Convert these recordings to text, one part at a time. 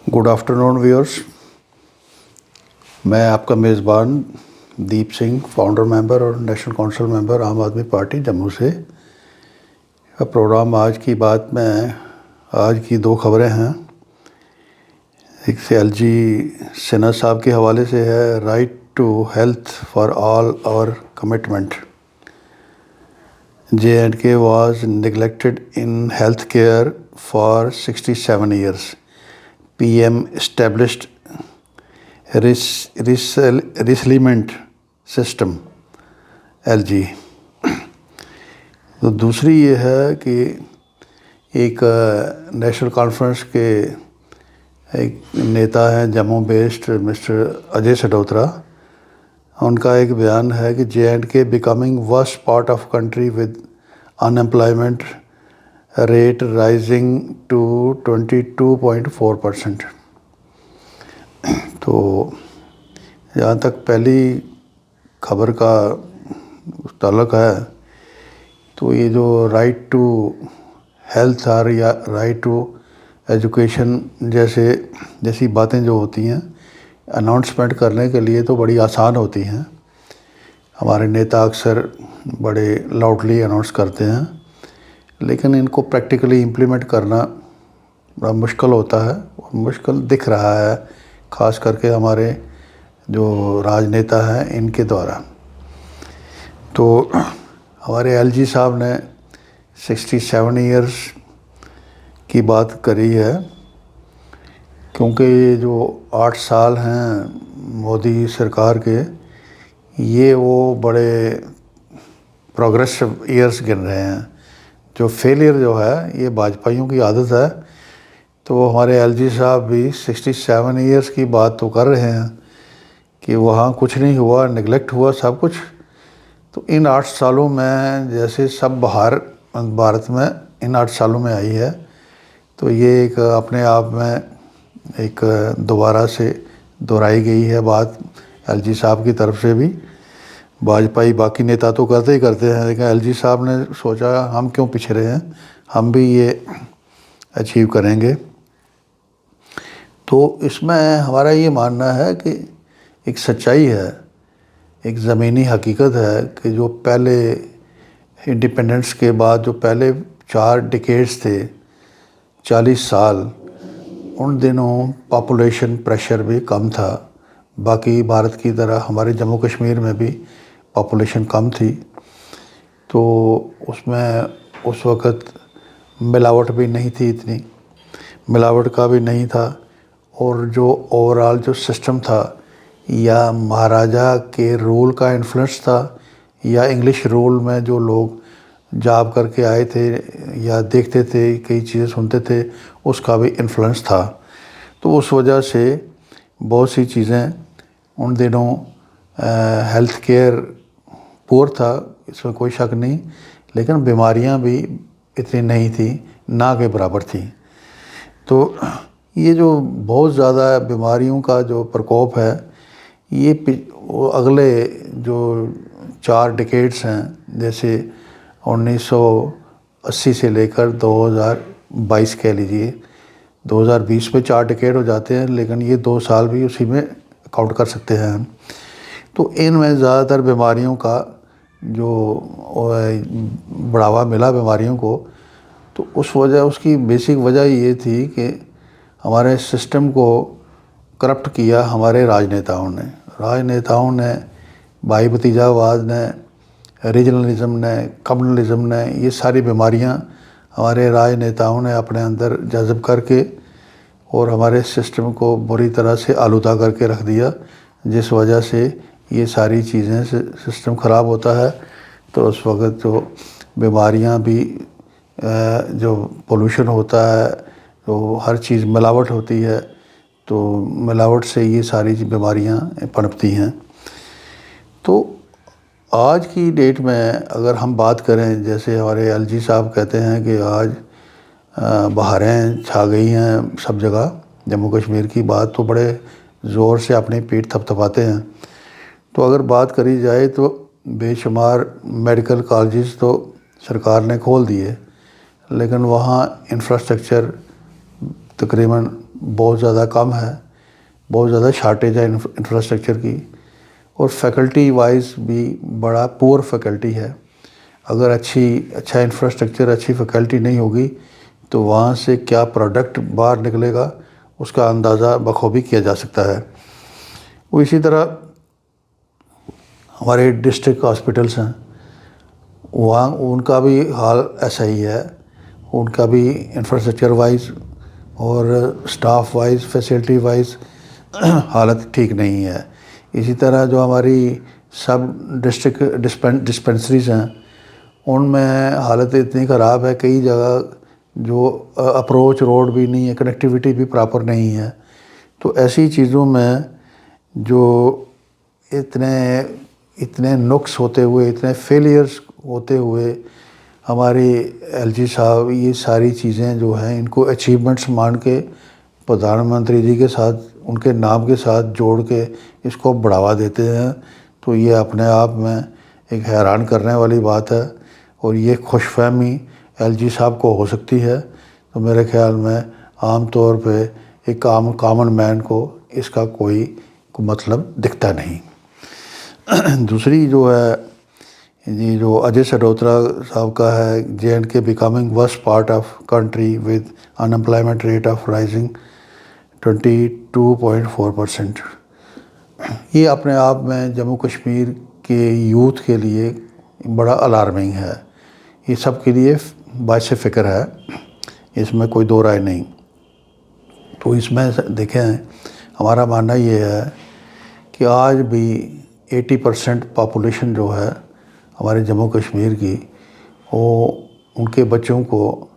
Good afternoon viewers, میں آپ کا میزبان دیپ سنگھ، فاؤنڈر ممبر اور نیشنل کونسل ممبر عام آدمی پارٹی جموں سے۔ پروگرام آج کی بات میں آج کی دو خبریں ہیں۔ ایک سے ایل جی سنہا صاحب کے حوالے سے ہے، right to health for all our commitment, J&K was neglected in health care for 67 years. PM established resettlement system, LG۔ تو دوسری یہ ہے کہ ایک نیشنل کانفرنس کے ایک نیتا ہیں جموں بیسڈ مسٹر اجے سڈوترا، ان کا ایک بیان ہے کہ J&K becoming worst part of country with unemployment rate rising to 22.4%۔ تو جہاں تک پہلی خبر کا تعلق ہے، تو یہ جو رائٹ ٹو ہیلتھ اور یا رائٹ ٹو ایجوکیشن جیسی باتیں جو ہوتی ہیں اناؤنسمنٹ کرنے کے لیے تو بڑی آسان ہوتی ہیں، ہمارے نیتا اکثر بڑے لاؤڈلی اناؤنس کرتے ہیں، لیکن ان کو پریکٹیکلی امپلیمنٹ کرنا بڑا مشکل ہوتا ہے، اور مشکل دکھ رہا ہے خاص کر کے ہمارے جو راج نیتا ہیں ان کے دوارا۔ تو ہمارے ایل جی صاحب نے 67 ایئرس کی بات کری ہے، کیونکہ یہ جو 8 سال ہیں مودی سرکار کے، یہ وہ بڑے پروگریسو ایئرس گن رہے ہیں۔ جو فیلئر جو ہے یہ واجپائیوں کی عادت ہے، تو ہمارے ایل جی صاحب بھی 67 ایئرس کی بات تو کر رہے ہیں کہ وہاں کچھ نہیں ہوا، نگلیکٹ ہوا سب کچھ۔ تو ان 8 سالوں میں جیسے سب بہار بھارت میں ان 8 سالوں میں آئی ہے، تو یہ ایک اپنے آپ میں ایک دوبارہ سے دہرائی گئی ہے بات ایل جی صاحب کی طرف سے بھی۔ واجپائی باقی نیتا تو کرتے ہی کرتے ہیں، لیکن ایل جی صاحب نے سوچا ہم کیوں پیچھے رہے ہیں، ہم بھی یہ اچیو کریں گے۔ تو اس میں ہمارا یہ ماننا ہے کہ ایک سچائی ہے، ایک زمینی حقیقت ہے کہ جو پہلے انڈیپینڈنس کے بعد جو پہلے 4 ڈیکیڈز تھے، 40 سال، ان دنوں پاپولیشن پریشر بھی کم تھا، باقی بھارت کی طرح ہمارے جموں کشمیر میں بھی پاپولیشن کم تھی، تو اس میں اس وقت ملاوٹ بھی نہیں تھی، اتنی ملاوٹ کا بھی نہیں تھا، اور جو اوور آل جو سسٹم تھا، یا مہاراجہ کے رول کا انفلوئنس تھا، یا انگلش رول میں جو لوگ جاب کر کے آئے تھے یا دیکھتے تھے، کئی چیزیں سنتے تھے، اس کا بھی انفلوئنس تھا۔ تو اس وجہ سے بہت سی چیزیں ان دنوں ہیلتھ کیئر پور تھا، اس میں کوئی شک نہیں، لیکن بیماریاں بھی اتنی نہیں تھیں، نہ کے برابر تھیں۔ تو یہ جو بہت زیادہ بیماریوں کا جو پرکوپ ہے، یہ اگلے جو 4 ڈیکیڈز ہیں، جیسے 1980 سے لے کر 2022 کہہ لیجئے، 2020 میں 4 ڈیکیڈ ہو جاتے ہیں، لیکن یہ 2 سال بھی اسی میں کاؤنٹ کر سکتے ہیں ہم۔ تو ان میں زیادہ تر بیماریوں کا جو بڑھاوا ملا بیماریوں کو، تو اس کی بیسک وجہ یہ تھی کہ ہمارے سسٹم کو کرپٹ کیا ہمارے راج نیتاؤں نے بھائی بھتیجا واد نے، ریجنلزم نے، کمیونلزم نے، یہ ساری بیماریاں ہمارے راج نیتاؤں نے اپنے اندر جذب کر کے اور ہمارے سسٹم کو بری طرح سے آلودہ کر کے رکھ دیا، جس وجہ سے یہ ساری چیزیں سسٹم خراب ہوتا ہے۔ تو اس وقت جو بیماریاں بھی جو پولوشن ہوتا ہے، تو ہر چیز ملاوٹ ہوتی ہے، تو ملاوٹ سے یہ ساری بیماریاں پنپتی ہیں۔ تو آج کی ڈیٹ میں اگر ہم بات کریں، جیسے ہمارے ایل جی صاحب کہتے ہیں کہ آج بہاریں چھا گئی ہیں سب جگہ، جموں کشمیر کی بات تو بڑے زور سے اپنی پیٹھ تھپتھپاتے ہیں۔ تو اگر بات کری جائے تو بے شمار میڈیکل کالجز تو سرکار نے کھول دیے، لیکن وہاں انفراسٹرکچر تقریباً بہت زیادہ کم ہے، بہت زیادہ شارٹیج ہے انفراسٹرکچر کی، اور فیکلٹی وائز بھی بڑا پور فیکلٹی ہے۔ اگر اچھا انفراسٹرکچر، اچھی فیکلٹی نہیں ہوگی تو وہاں سے کیا پروڈکٹ باہر نکلے گا اس کا اندازہ بخوبی کیا جا سکتا ہے۔ وہ اسی طرح ہمارے ڈسٹرکٹ ہاسپٹلس ہیں، وہاں ان کا بھی حال ایسا ہی ہے، ان کا بھی انفراسٹرکچر وائز اور سٹاف وائز، فیسلٹی وائز حالت ٹھیک نہیں ہے۔ اسی طرح جو ہماری سب ڈسٹرکٹ ڈسپنسریز ہیں ان میں حالت اتنی خراب ہے، کئی جگہ جو اپروچ روڈ بھی نہیں ہے، کنیکٹیویٹی بھی پراپر نہیں ہے۔ تو ایسی چیزوں میں جو اتنے نقص ہوتے ہوئے، اتنے فیلیئرز ہوتے ہوئے ہماری ایل جی صاحب یہ ساری چیزیں جو ہیں ان کو اچیومنٹس مان کے پردھان منتری جی کے ساتھ ان کے نام کے ساتھ جوڑ کے اس کو بڑھاوا دیتے ہیں، تو یہ اپنے آپ میں ایک حیران کرنے والی بات ہے، اور یہ خوش فہمی ایل جی صاحب کو ہو سکتی ہے، تو میرے خیال میں عام طور پہ ایک کامن مین کو اس کا کوئی مطلب دکھتا نہیں۔ دوسری جو ہے یہ جو اجے سڈوترا صاحب کا ہے، جے اینڈ کے becoming worst part of country with unemployment rate of rising 22.4%۔ یہ اپنے آپ میں جموں کشمیر کے یوتھ کے لیے بڑا الارمنگ ہے، یہ سب کے لیے باعث فکر ہے، اس میں کوئی دو رائے نہیں۔ تو اس میں دیکھیں ہمارا ماننا یہ ہے کہ آج بھی 80% پاپولیشن جو ہے ہمارے جموں کشمیر کی، وہ ان کے بچوں کو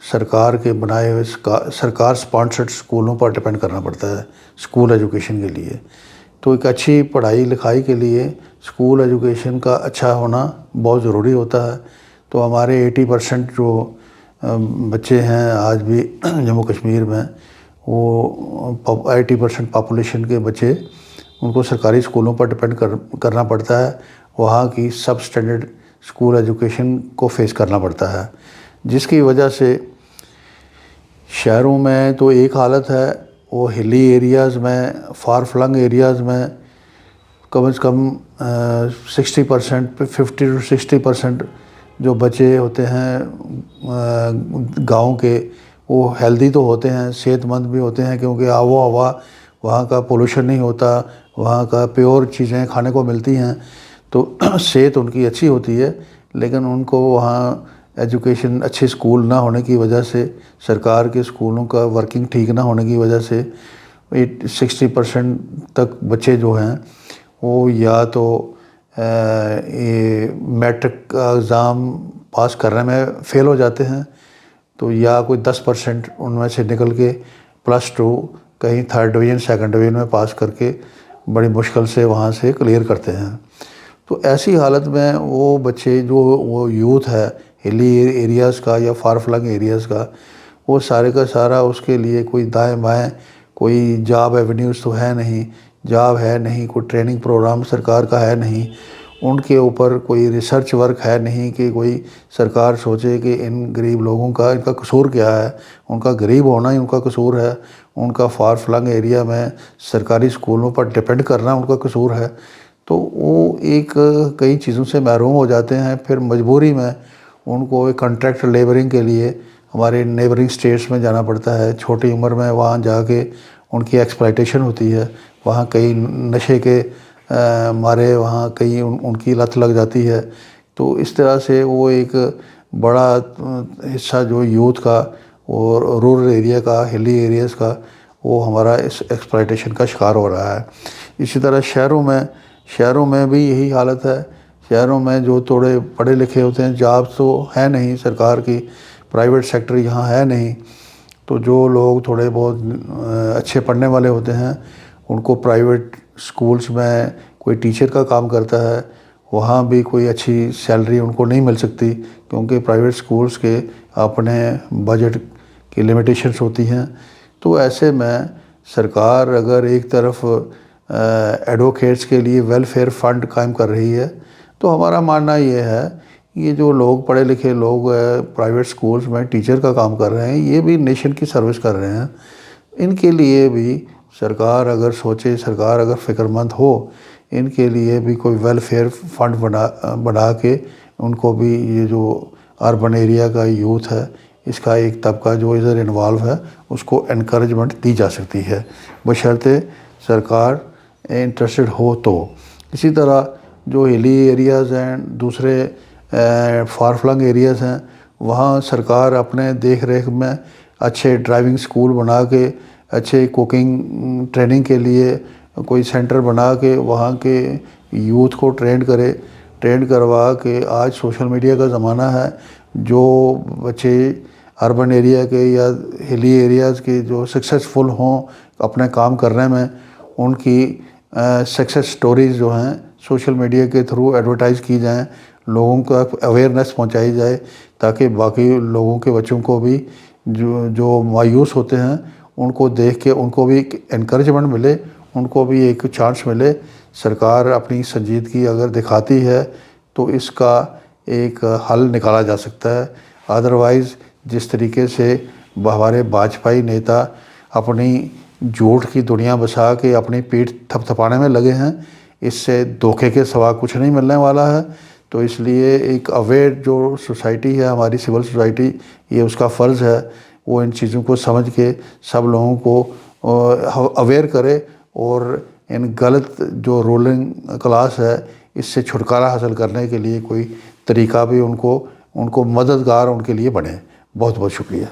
سرکار کے بنائے ہوئے سرکار سپانسرڈ اسکولوں پر ڈپینڈ کرنا پڑتا ہے اسکول ایجوکیشن کے لیے۔ تو ایک اچھی پڑھائی لکھائی کے لیے اسکول ایجوکیشن کا اچھا ہونا بہت ضروری ہوتا ہے۔ تو ہمارے 80% جو بچے ہیں آج بھی جموں کشمیر میں، وہ 80% پاپولیشن کے بچے ان کو سرکاری اسکولوں پر ڈپینڈ کرنا پڑتا ہے، وہاں کی سب اسٹینڈرڈ اسکول ایجوکیشن کو فیس کرنا پڑتا ہے، جس کی وجہ سے شہروں میں تو ایک حالت ہے، وہ ہلی ایریاز میں، فار فلنگ ایریاز میں کم از کم 60%، 50 to 60% جو بچے ہوتے ہیں گاؤں کے، وہ ہیلدی تو ہوتے ہیں، صحت مند بھی ہوتے ہیں، کیونکہ آب و ہوا وہاں کا پولوشن نہیں ہوتا، وہاں کا پیور چیزیں کھانے کو ملتی ہیں، تو صحت ان کی اچھی ہوتی ہے۔ لیکن ان کو وہاں ایجوکیشن اچھے اسکول نہ ہونے کی وجہ سے، سرکار کے اسکولوں کا ورکنگ ٹھیک نہ ہونے کی وجہ سے 60% تک بچے جو ہیں وہ یا تو میٹرک کا ایگزام پاس کرنے میں فیل ہو جاتے ہیں، تو یا کوئی 10% ان میں سے نکل کے +2 کہیں 3rd ڈویژن 2nd ڈویژن میں پاس کر کے بڑی مشکل سے وہاں سے کلیئر کرتے ہیں۔ تو ایسی حالت میں وہ بچے جو وہ یوتھ ہے ہلی ایریاز کا یا فار فلنگ ایریاز کا، وہ سارے کا سارا اس کے لیے کوئی دائیں بائیں کوئی جاب ایونیوز تو ہے نہیں، جاب ہے نہیں، کوئی ٹریننگ پروگرام سرکار کا ہے نہیں، ان کے اوپر کوئی ریسرچ ورک ہے نہیں کہ کوئی سرکار سوچے کہ ان غریب لوگوں کا ان کا قصور کیا ہے، ان کا غریب ہونا ہی ان کا قصور ہے، ان کا فار فلنگ ایریا میں سرکاری اسکولوں پر ڈپینڈ کرنا ان کا قصور ہے۔ تو وہ کئی چیزوں سے محروم ہو جاتے ہیں، پھر مجبوری میں ان کو ایک کانٹریکٹ لیبرنگ کے لیے ہمارے نیبرنگ اسٹیٹس میں جانا پڑتا ہے، چھوٹی عمر میں وہاں جا کے ان کی ایکسپلائٹیشن ہوتی ہے، وہاں کئی نشے کے مارے وہاں کئی ان کی لت لگ جاتی ہے۔ تو اس طرح سے وہ ایک بڑا حصہ جو یوتھ کا اور رورل ایریا کا، ہلی ایریاز کا، وہ ہمارا اس ایکسپلائٹیشن کا شکار ہو رہا ہے۔ اسی طرح شہروں میں بھی یہی حالت ہے، شہروں میں جو تھوڑے پڑھے لکھے ہوتے ہیں، جابس تو ہے نہیں سرکار کی، پرائیویٹ سیکٹر یہاں ہے نہیں، تو جو لوگ تھوڑے بہت اچھے پڑھنے والے ہوتے ہیں ان کو پرائیویٹ اسکولس میں کوئی ٹیچر کا کام کرتا ہے، وہاں بھی کوئی اچھی سیلری ان کو نہیں مل سکتی، کیونکہ پرائیویٹ اسکولس کے اپنے بجٹ کی لمیٹیشنس ہوتی ہیں۔ تو ایسے میں سرکار اگر ایک طرف ایڈوکیٹس کے لیے ویلفیئر فنڈ قائم کر رہی ہے، تو ہمارا ماننا یہ ہے یہ جو لوگ پڑھے لکھے لوگ پرائیویٹ اسکولس میں ٹیچر کا کام کر رہے ہیں، یہ بھی نیشن کی سروس کر رہے ہیں۔ ان کے لیے بھی سرکار اگر سوچے، سرکار اگر فکر مند ہو، ان کے لیے بھی کوئی ویلفیئر فنڈ بنا کے ان کو بھی، یہ جو اربن ایریا کا یوتھ ہے اس کا ایک طبقہ جو ادھر انوالو ہے اس کو انکریجمنٹ دی جا سکتی ہے، بشرطے سرکار انٹرسٹڈ ہو تو۔ اسی طرح جو ہلی ایریاز ہیں، دوسرے فار فلنگ ایریاز ہیں، وہاں سرکار اپنے دیکھ ریکھ میں اچھے ڈرائیونگ سکول بنا کے، اچھے کوکنگ ٹریننگ کے لیے کوئی سینٹر بنا کے وہاں کے یوتھ کو ٹرین کروا کے، آج سوشل میڈیا کا زمانہ ہے، جو بچے اربن ایریا کے یا ہلی ایریاز کے جو سکسیزفل ہوں اپنے کام کرنے میں، ان کی سکسیس سٹوریز جو ہیں سوشل میڈیا کے تھرو ایڈورٹائز کی جائیں، لوگوں کا اویئرنیس پہنچائی جائے، تاکہ باقی لوگوں کے بچوں کو بھی جو مایوس ہوتے ہیں ان کو دیکھ کے ان کو بھی انکریجمنٹ ملے، ان کو بھی ایک چانس ملے۔ سرکار اپنی سنجیدگی اگر دکھاتی ہے تو اس کا ایک حل نکالا جا سکتا ہے۔ ادروائز جس طریقے سے ہمارے باجپائی نیتا اپنی جھوٹ کی دنیا بسا کے اپنی پیٹھ تھپ تھپانے میں لگے ہیں، اس سے دھوکے کے سوا کچھ نہیں ملنے والا ہے۔ تو اس لیے ایک اویئر جو سوسائٹی ہے، ہماری سول سوسائٹی، یہ اس کا فرض ہے وہ ان چیزوں کو سمجھ کے سب لوگوں کو اویئر کرے، اور ان غلط جو رولنگ کلاس ہے اس سے چھٹکارا حاصل کرنے کے لیے کوئی طریقہ بھی ان کو مددگار ان کے لیے بنے۔ بہت بہت شکریہ۔